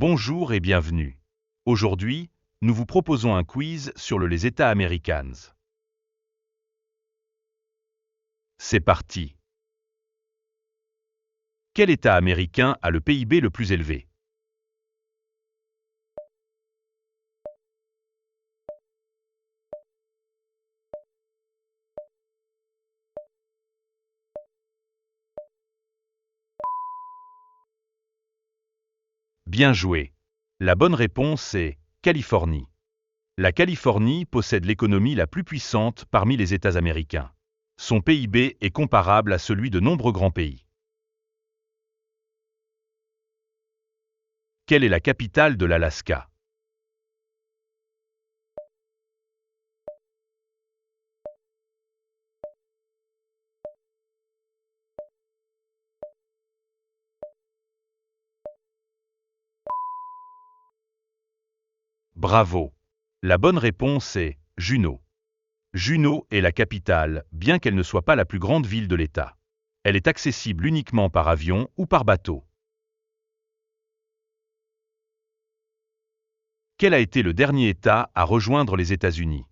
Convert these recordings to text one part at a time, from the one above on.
Bonjour et bienvenue. Aujourd'hui, nous vous proposons un quiz sur les États américains. C'est parti. Quel État américain a le PIB le plus élevé? Bien joué. La bonne réponse est Californie. La Californie possède l'économie la plus puissante parmi les États américains. Son PIB est comparable à celui de nombreux grands pays. Quelle est la capitale de l'Alaska? Bravo. La bonne réponse est Juneau. Juneau est la capitale, bien qu'elle ne soit pas la plus grande ville de l'État. Elle est accessible uniquement par avion ou par bateau. Quel a été le dernier État à rejoindre les États-Unis?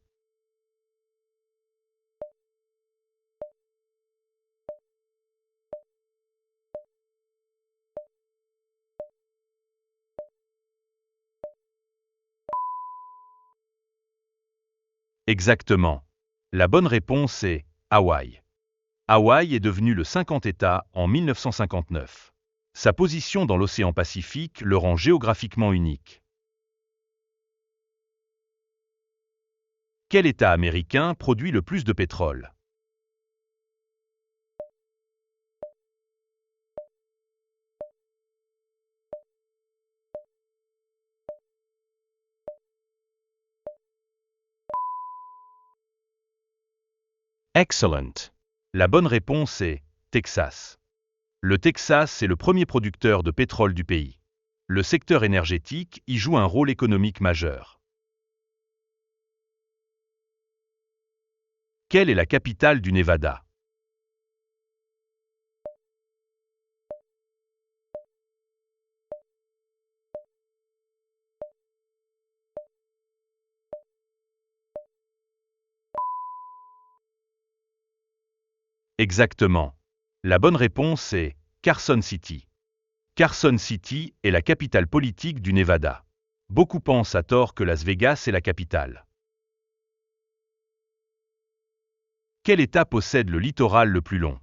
Exactement. La bonne réponse est Hawaï. Hawaï est devenu le 50e État en 1959. Sa position dans l'océan Pacifique le rend géographiquement unique. Quel État américain produit le plus de pétrole? Excellent. La bonne réponse est Texas. Le Texas est le premier producteur de pétrole du pays. Le secteur énergétique y joue un rôle économique majeur. Quelle est la capitale du Nevada? Exactement. La bonne réponse est Carson City. Carson City est la capitale politique du Nevada. Beaucoup pensent à tort que Las Vegas est la capitale. Quel État possède le littoral le plus long?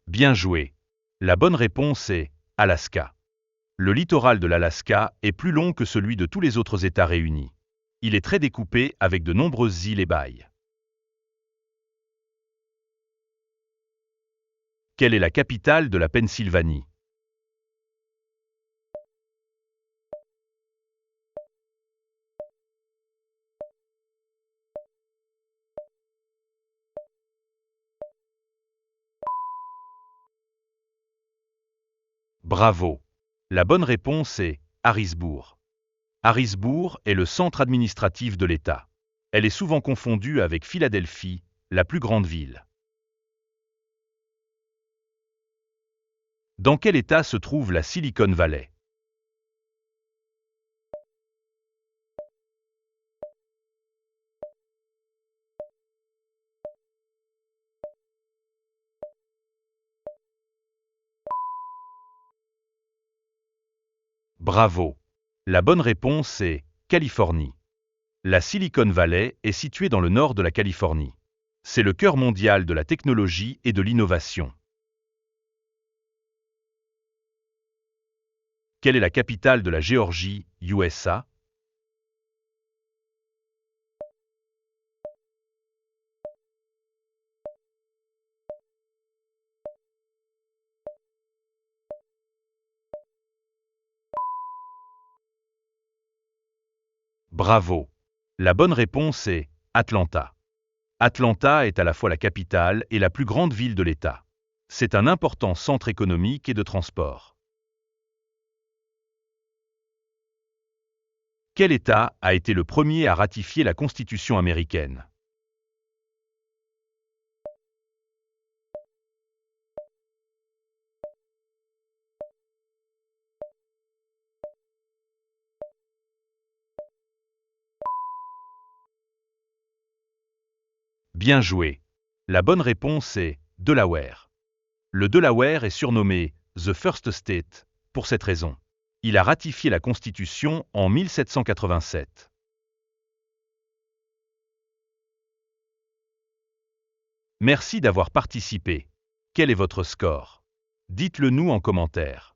Bien joué. La bonne réponse est Alaska. Le littoral de l'Alaska est plus long que celui de tous les autres États réunis. Il est très découpé avec de nombreuses îles et baies. Quelle est la capitale de la Pennsylvanie? Bravo. La bonne réponse est Harrisburg. Harrisburg est le centre administratif de l'État. Elle est souvent confondue avec Philadelphie, la plus grande ville. Dans quel État se trouve la Silicon Valley? Bravo. La bonne réponse est Californie. La Silicon Valley est située dans le nord de la Californie. C'est le cœur mondial de la technologie et de l'innovation. Quelle est la capitale de la Géorgie, USA? Bravo. La bonne réponse est Atlanta. Atlanta est à la fois la capitale et la plus grande ville de l'État. C'est un important centre économique et de transport. Quel État a été le premier à ratifier la Constitution américaine? Bien joué. La bonne réponse est Delaware. Le Delaware est surnommé The First State pour cette raison. Il a ratifié la Constitution en 1787. Merci d'avoir participé. Quel est votre score? Dites-le nous en commentaire.